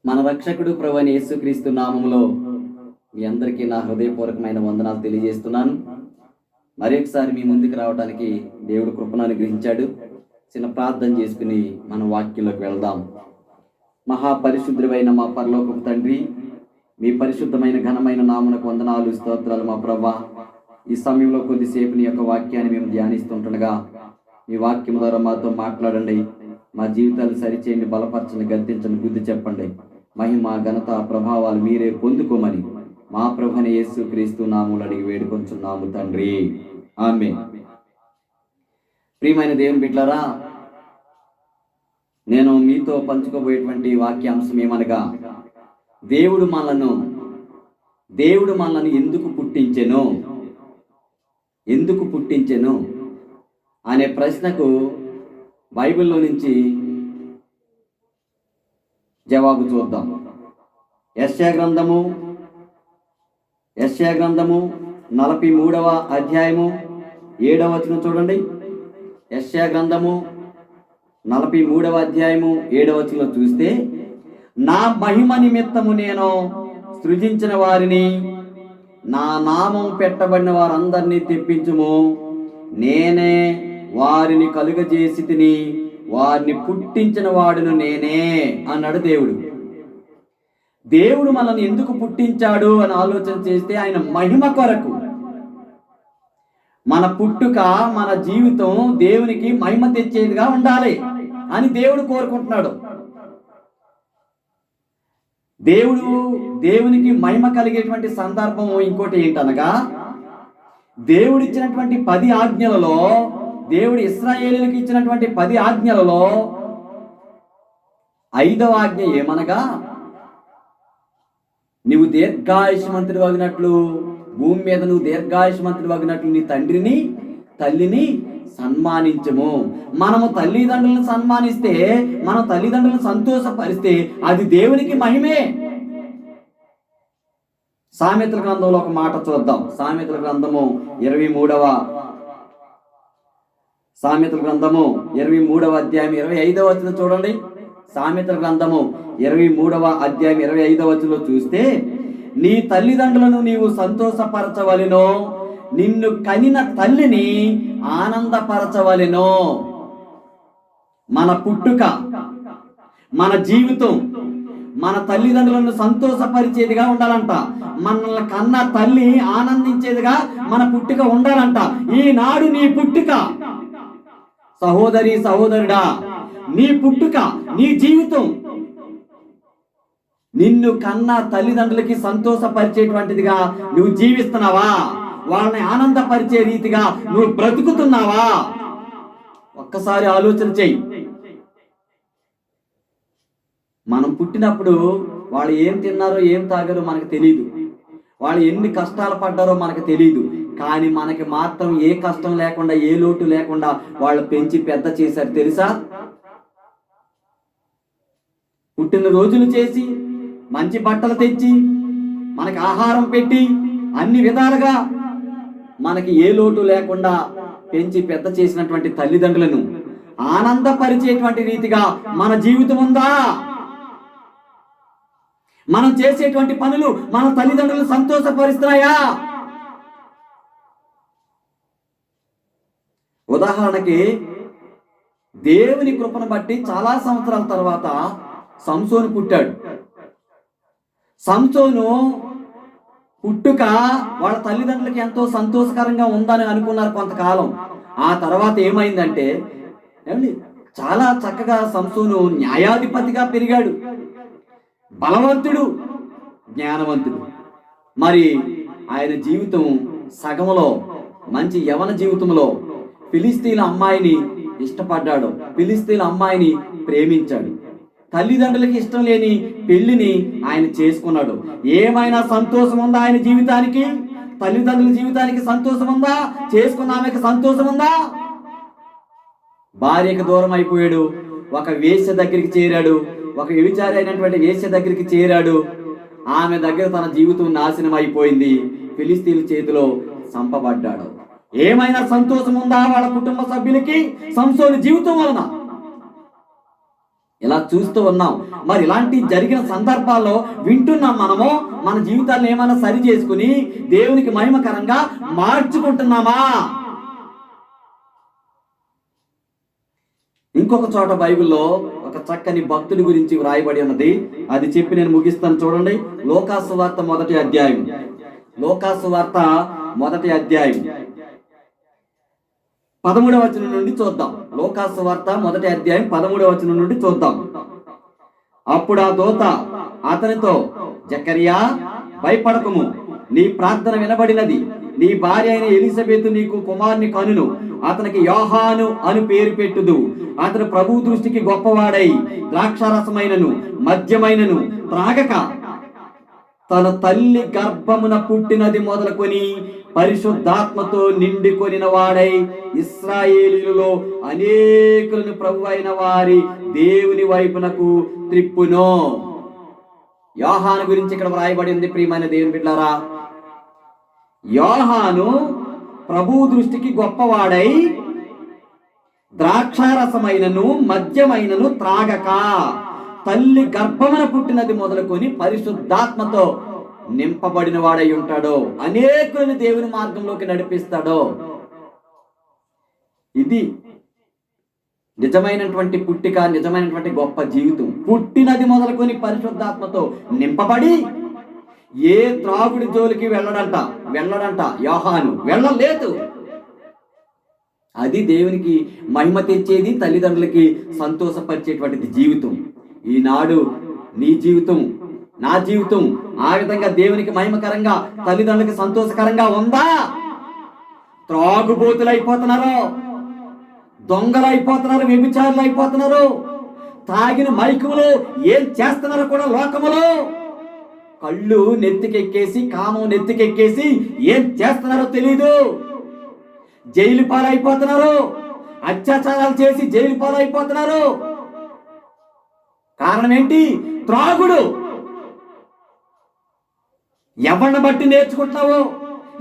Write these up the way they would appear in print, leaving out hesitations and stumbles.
మన రక్షకుడు ప్రభువైన యేసుక్రీస్తు నామములో మీ అందరికీ నా హృదయపూర్వకమైన వందనాలు తెలియజేస్తున్నాను. మరి ఒకసారి మీ ముందుకు రావడానికి దేవుడు కృపను అనుగ్రహించాడు. చిన్న ప్రార్థన చేసుకుని మన వాక్యంలోకి వెళ్దాం. మహాపరిశుద్ధుడైన మా పరలోకపు తండ్రి, మీ పరిశుద్ధమైన ఘనమైన నామమునకు వందనాలు, స్తోత్రాలు మా ప్రభువా. ఈ సమయంలో కొద్దిసేపు నీ యొక్క వాక్యాన్ని మేము ధ్యానిస్తుంటుండగా మీ వాక్యం ద్వారా మాతో మాట్లాడండి. మా జీవితాలు సరిచేయండి, బలపరచండి, గద్దించండి, బుద్ధి చెప్పండి. మహిమ ఘనత ప్రభావాలు మీరే పొందుకోమని మా ప్రభువైన యేసుక్రీస్తు నామములో అడిగి వేడుకొంచున్నాము తండ్రి, ఆమేన్. ప్రియమైన దేవుని బిడ్డలారా, నేను మీతో పంచుకోబోయేటువంటి వాక్యాంశం ఏమనగా, దేవుడు మనలను ఎందుకు పుట్టించెను అనే ప్రశ్నకు బైబిల్లో నుంచి జవాబు చూద్దాం. యెషయా గ్రంథము 43వ అధ్యాయము 7వ వచనం చూడండి. యెషయా గ్రంథము 43వ అధ్యాయము 7వ వచనంలో చూస్తే, నా మహిమ నిమిత్తము నేను సృజించిన వారిని, నా నామం పెట్టబడిన వారందరినీ తెప్పించుము, నేనే వారిని కలుగజేసి తిని, వారిని పుట్టించిన వాడును నేనే అన్నాడు దేవుడు. దేవుడు మనల్ని ఎందుకు పుట్టించాడు అని ఆలోచన చేస్తే, ఆయన మహిమ కొరకు. మన పుట్టుక, మన జీవితం దేవునికి మహిమ తెచ్చేదిగా ఉండాలి అని దేవుడు కోరుకుంటున్నాడు. దేవునికి మహిమ కలిగేటువంటి సందర్భం ఇంకోటి ఏంటనగా, దేవుడు ఇచ్చినటువంటి 10 ఆజ్ఞలలో, దేవుడు ఇశ్రాయేలులకు ఇచ్చినటువంటి 10 ఆజ్ఞలలో 5వ ఆజ్ఞ ఏమనగా, నువ్వు దీర్ఘాయుష్మంతుడు అగినట్లు, భూమి మీద నువ్వు దీర్ఘాయుష్మంతుడు అగినట్లు నీ తండ్రిని తల్లిని సన్మానించము. మనము తల్లిదండ్రులను సన్మానిస్తే, మన తల్లిదండ్రులను సంతోషపరిస్తే అది దేవునికి మహిమే. సామెతల గ్రంథంలో ఒక మాట చూద్దాం. సామెతల గ్రంథము 23వ అధ్యాయం 25వ వచనం చూడండి. సామెతల గ్రంథము 23వ అధ్యాయం 25వ వచనంలో చూస్తే, నీ తల్లిదండ్రులను నీవు సంతోషపరచవలెనో, నిన్ను కనిన తల్లిని ఆనందపరచవలెనో. మన పుట్టుక, మన జీవితం మన తల్లిదండ్రులను సంతోషపరిచేదిగా ఉండాలంట. మనల్ని కన్న తల్లి ఆనందించేదిగా మన పుట్టుక ఉండాలంట. ఈనాడు నీ పుట్టుక, సహోదరి సహోదరుడా, నీ పుట్టుక, నీ జీవితం నిన్ను కన్న తల్లిదండ్రులకి సంతోషపరిచేటువంటిదిగా నువ్వు జీవిస్తున్నావా? వాళ్ళని ఆనందపరిచే రీతిగా నువ్వు బ్రతుకుతున్నావా? ఒక్కసారి ఆలోచన చెయ్యి. మనం పుట్టినప్పుడు వాళ్ళు ఏం తిన్నారో ఏం తాగారో మనకు తెలియదు, వాళ్ళు ఎన్ని కష్టాలు పడ్డారో మనకు తెలియదు. కానీ మనకి మాత్రం ఏ కష్టం లేకుండా, ఏ లోటు లేకుండా వాళ్ళు పెంచి పెద్ద చేశారు తెలుసా? పుట్టిన రోజులు చేసి, మంచి బట్టలు తెచ్చి, మనకి ఆహారం పెట్టి, అన్ని విధాలుగా మనకి ఏ లోటు లేకుండా పెంచి పెద్ద చేసినటువంటి తల్లిదండ్రులను ఆనందపరిచేటువంటి రీతిగా మన జీవితం ఉందా? మనం చేసేటువంటి పనులు మన తల్లిదండ్రులను సంతోషపరుస్తున్నాయా? ఉదాహరణకి, దేవుని కృపను బట్టి చాలా సంవత్సరాల తర్వాత సంసోను పుట్టాడు. సంసోను పుట్టుక వాళ్ళ తల్లిదండ్రులకి ఎంతో సంతోషకరంగా ఉందని అనుకున్నారు కొంతకాలం. ఆ తర్వాత ఏమైందంటే, చాలా చక్కగా సంసోను న్యాయాధిపతిగా పెరిగాడు, బలవంతుడు, జ్ఞానవంతుడు. మరి ఆయన జీవితం సగంలో, మంచి యవన జీవితంలో ఫిలిస్తీన్ల అమ్మాయిని ఇష్టపడ్డాడు, ఫిలిస్తీన్ల అమ్మాయిని ప్రేమించాడు. తల్లిదండ్రులకి ఇష్టం లేని పెళ్లిని ఆయన చేసుకున్నాడు. ఏమైనా సంతోషం ఉందా ఆయన జీవితానికి? తల్లిదండ్రుల జీవితానికి సంతోషం ఉందా? చేసుకున్న ఆమెకు సంతోషం ఉందా? భార్యకు దూరం అయిపోయాడు, ఒక వేశ్య దగ్గరికి చేరాడు, ఒక వ్యభిచారి అయినటువంటి వేశ్య దగ్గరికి చేరాడు. ఆమె దగ్గర తన జీవితం నాశనం అయిపోయింది, ఫిలిస్తీన్ల చేతిలో చంపబడ్డాడు. ఏమైనా సంతోషం ఉందా వాళ్ళ కుటుంబ సభ్యులకి సంసోను జీవితం వలన? ఇలా చూస్తూ ఉన్నాం. మరి ఇలాంటి జరిగిన సందర్భాల్లో వింటున్నాం, మనము మన జీవితాలను ఏమైనా సరి చేసుకుని దేవునికి మహిమకరంగా మార్చుకుంటున్నామా? ఇంకొక చోట బైబిల్లో ఒక చక్కని భక్తుడి గురించి వ్రాయబడి ఉన్నది. అది చెప్పి నేను ముగిస్తాను. చూడండి, లోకాసు వార్త మొదటి అధ్యాయం. లోకాసు వార్త మొదటి అధ్యాయం 13వ వచనం నుండి చూద్దాం. లోకాసు వార్త మొదటి అధ్యాయం 13వ వచనం నుండి చూద్దాం. అప్పుడు ఆ దూత అతనితో, జకరియా, భయపడకుము, నీ ప్రార్థన వినబడినది. నీ భార్య అయిన ఎలిజబెతు నీకు కుమారుని కనును. అతనికి యోహాను అని పేరు పెట్టుదు. అతను ప్రభు దృష్టికి గొప్పవాడై ద్రాక్షారసమైనను మద్యమైనను త్రాగక తన తల్లి గర్భమున పుట్టినది మొదలుకొని పరిశుద్ధాత్మతో నిండి కొనిన వాడై ఇశ్రాయేలీయులలో అనేకులను ప్రభు అయిన వారి దేవుని వైపునకు త్రిప్పును. యోహాను గురించి ఇక్కడ వ్రాయబడి ఉంది. ప్రియమైన దేవుని బిడ్డలారా, యోహాను ప్రభు దృష్టికి గొప్పవాడై ద్రాక్షారసమైనను మద్యమైనను త్రాగక తల్లి గర్భమున పుట్టినది మొదలుకొని పరిశుద్ధాత్మతో నింపబడిన వాడై ఉంటాడో, అనేకులను దేవుని మార్గంలోకి నడిపిస్తాడో. ఇది నిజమైనటువంటి పుట్టిక, నిజమైనటువంటి గొప్ప జీవితం. పుట్టినది మొదలుకొని పరిశుద్ధాత్మతో నింపబడి ఏ త్రాగుడి జోలికి వెళ్ళడంట యోహాను, వెళ్ళలేదు. అది దేవునికి మహిమ తెచ్చేది, తల్లిదండ్రులకి సంతోషపరిచేటువంటిది జీవితం. ఈనాడు నీ జీవితం, నా జీవితం ఆ విధంగా దేవునికి మహిమకరంగా, తల్లిదండ్రులకి సంతోషకరంగా ఉందా? త్రాగుబోతులు అయిపోతున్నారు, దొంగలు అయిపోతున్నారు, వ్యభిచారులు అయిపోతున్నారు, తాగిన మైకులు ఏం చేస్తున్నారో కూడా లోకములో. కళ్ళు నెత్తికెక్కేసి, కామం నెత్తికెక్కేసి ఏం చేస్తున్నారో తెలీదు. జైలు పాలైపోతున్నారు, అత్యాచారాలు చేసి జైలు పాలైపోతున్నారు. కారణం ఏంటి? త్రాగుడు. ఎవరిని బట్టి నేర్చుకుంటున్నావు?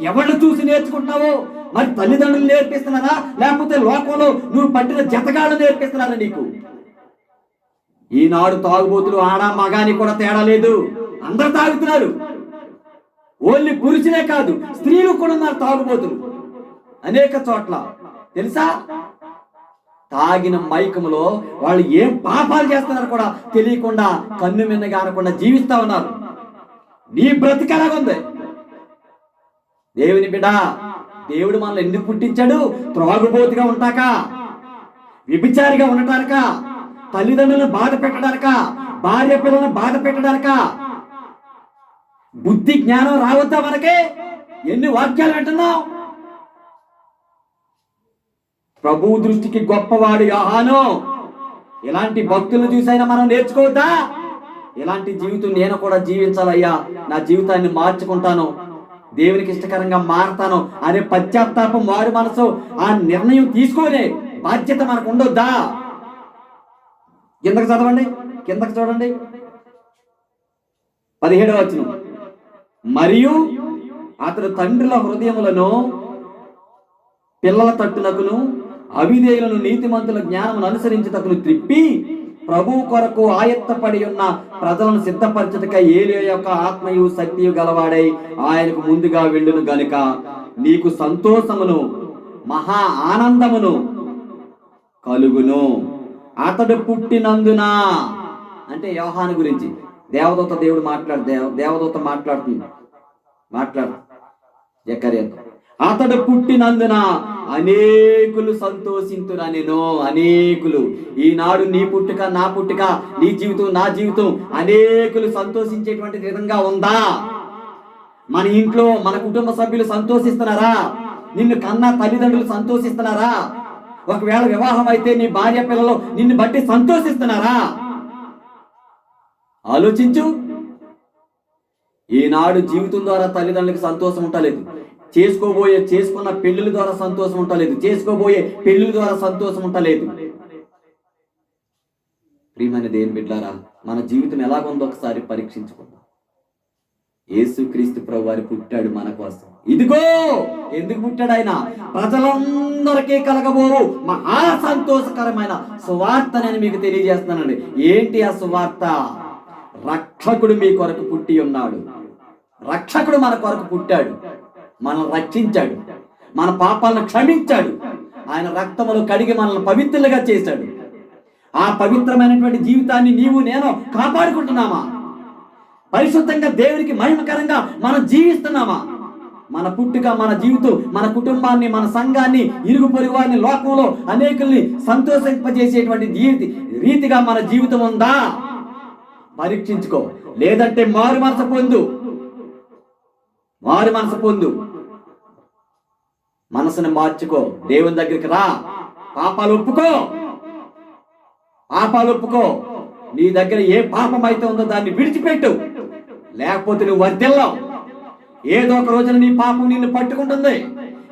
ఎవరిని చూసి నేర్చుకుంటున్నావు? మరి తల్లిదండ్రులు నేర్పిస్తున్నారా, లేకపోతే లోకంలో నువ్వు పట్టిన జతగాళ్ళు నేర్పిస్తున్నారా నీకు? ఈనాడు తాగుబోతులు ఆడ మగాని కూడా తేడా లేదు, అందరు తాగుతున్నారు. ఓన్లీ పురుషులే కాదు, స్త్రీలు కూడా ఉన్నారు తాగుబోతులు అనేక చోట్ల. తెలుసా? తాగిన మైకములో వాళ్ళు ఏం పాపాలు చేస్తున్నారు కూడా తెలియకుండా, కన్ను మిన్నగా అనకుండా జీవిస్తా ఉన్నారు. నీ బ్రతికెలాగుంది? దేవుని బిడ్డ, దేవుడు మనల్ని ఎందుకు పుట్టించాడు? త్రాగుబోతుగా ఉంటాక, వ్యభిచారిగా ఉండటానిక, తల్లిదండ్రులను బాధ పెట్టడానిక, భార్య పిల్లలను బాధ పెట్టడానిక. బుద్ధి జ్ఞానం రావద్దా మనకే? ఎన్ని వాక్యాలు వింటున్నాం? ప్రభు దృష్టికి గొప్పవాడు యోహాను. ఇలాంటి భక్తులను చూసైనా మనం నేర్చుకోవద్దా? ఇలాంటి జీవితం నేను కూడా జీవించాలయ్యా, నా జీవితాన్ని మార్చుకుంటాను, దేవునికి ఇష్టకరంగా మారతాను అనే పశ్చాత్తాపం, వారి మనసు ఆ నిర్ణయం తీసుకునే బాధ్యత మనకు ఉండొద్దా? కిందకు చదవండి, కిందకు చూడండి, 17వ వచనం. మరియు అతడు తండ్రుల హృదయములను పిల్లల తట్టునకును అవిధేయులను నీతిమంతుల జ్ఞానమును అనుసరించుటకును త్రిప్పి ప్రభు కొరకు ఆయత్తపడి ఉన్న ప్రజలను సిద్ధపరచుటకై ఏలియా యొక్క ఆత్మయు శక్తియు గలవాడై ఆయనకు ముందుగా వెళ్ళును గనుక నీకు సంతోషమును మహా ఆనందమును కలుగును. అతడు పుట్టినందున, అంటే యోహాను గురించి దేవదూత దేవుడు దేవదూత మాట్లాడు జకర్యాతో, అతడు పుట్టినందున అనేకులు సంతోషింతురనెను. అనేకులు. ఈనాడు నీ పుట్టుక, నా పుట్టుక, నీ జీవితం, నా జీవితం అనేకులు సంతోషించేటువంటి విధంగా ఉందా? మన ఇంట్లో మన కుటుంబ సభ్యులు సంతోషిస్తున్నారా? నిన్ను కన్నా తల్లిదండ్రులు సంతోషిస్తున్నారా? ఒకవేళ వివాహం అయితే నీ భార్య పిల్లలు నిన్ను బట్టి సంతోషిస్తున్నారా? ఆలోచించు. ఈనాడు జీవితం ద్వారా తల్లిదండ్రులకు సంతోషం ఉండలేదు, చేసుకున్న పెళ్లిల ద్వారా సంతోషం ఉండలేదు, చేసుకోబోయే పెళ్లిల ద్వారా సంతోషం ఉండలేదు. ప్రియమైన దేవుని బిడ్డలారా, మన జీవితం ఎలాగుందో ఒకసారి పరీక్షించుకుందాం. యేసుక్రీస్తు ప్రభు వారు పుట్టాడు మన కోసం. ఇదిగో ఎందుకు పుట్టాడు ఆయన? ప్రజలందరికీ కలగబోవు మహా సంతోషకరమైన సువార్త నేను మీకు తెలియజేస్తున్నానండి. ఏంటి ఆ సువార్త? రక్షకుడు మీ కొరకు పుట్టి ఉన్నాడు. రక్షకుడు మన కొరకు పుట్టాడు, మనల్ని రక్షించాడు, మన పాపాలను క్షమించాడు, ఆయన రక్తములో కడిగి మనల్ని పవిత్రులుగా చేశాడు. ఆ పవిత్రమైనటువంటి జీవితాన్ని నీవు నేను కాపాడుకుంటున్నామా? పరిశుద్ధంగా దేవునికి మహిమకరంగా మనం జీవిస్తున్నామా? మన పుట్టుక, మన జీవితం, మన కుటుంబాన్ని, మన సంఘాన్ని, ఇరుగు పొరుగు వారిని, లోకంలో అనేకుల్ని సంతోషింపజేసేటువంటి రీతిగా మన జీవితం ఉందా? పరీక్షించుకో. లేదంటే మారు మనసు పొందు. మనసుని మార్చుకో, దేవుని దగ్గరికి రా, పాపాలు ఒప్పుకో. నీ దగ్గర ఏ పాపం అయితే ఉందో దాన్ని విడిచిపెట్టు, లేకపోతే నువ్వు వర్ధిల్లావు. ఏదో ఒక రోజున నీ పాపం నిన్ను పట్టుకుంటుంది,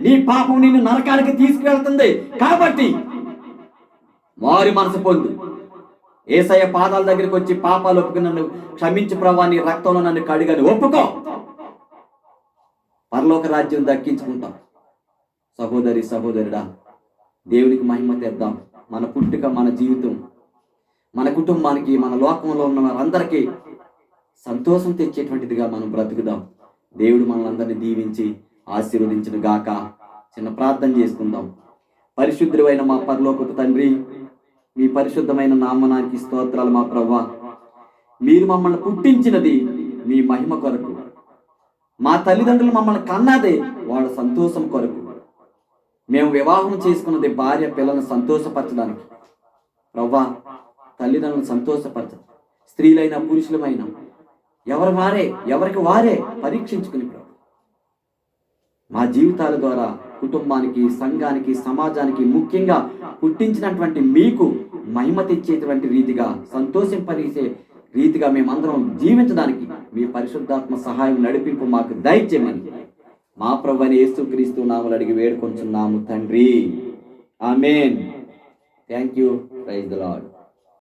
నీ పాపం నిన్ను నరకానికి తీసుకువెళ్తుంది. కాబట్టి మారు మనసు పొందు. యేసయ్య పాదాల దగ్గరికి వచ్చి పాపాలు ఒప్పుకుని, నన్ను క్షమించు ప్రభువా, నీ రక్తంలో నన్ను కడిగని ఒప్పుకో. పరలోక రాజ్యం దక్కించుకుంటాం. సహోదరి సహోదరుడా, దేవునికి మహిమ తెద్దాం. మన పుట్టుక, మన జీవితం, మన కుటుంబానికి, మన లోకంలో ఉన్న వారందరికీ సంతోషం తెచ్చేటువంటిదిగా మనం బ్రతుకుదాం. దేవుడు మనల్ని దీవించి ఆశీర్వదించును గాక. చిన్న ప్రార్థన చేసుకుందాం. పరిశుద్ధుడైన మా పరలోకపు తండ్రి, మీ పరిశుద్ధమైన నామనానికి స్తోత్రాలు. మా ప్రభువా, మీరు మమ్మల్ని పుట్టించినది మీ మహిమ కొరకు. మా తల్లిదండ్రులు మమ్మల్ని కన్నదే వాళ్ళ సంతోషం కొరకు. మేము వివాహం చేసుకున్నది భార్య పిల్లలను సంతోషపరచడానికి. ప్రభువా, తల్లిదండ్రులను సంతోషపరచ, స్త్రీలైన పురుషులమైన ఎవరికి వారే పరీక్షించుకుని ప్రభు, మా జీవితాల ద్వారా కుటుంబానికి, సంఘానికి, సమాజానికి, ముఖ్యంగా పుట్టించినటువంటి మీకు మహిమ తెచ్చేటువంటి రీతిగా, సంతోషింపరిసే రీతిగా మేమందరం జీవించడానికి మీ పరిశుద్ధాత్మ సహాయం, నడిపింపు మాకు దయచేయమని మా ప్రభువైన యేసుక్రీస్తు నామములో అడిగి వేడుకొంచున్నాము తండ్రి. Amen. Thank you. Praise the lord.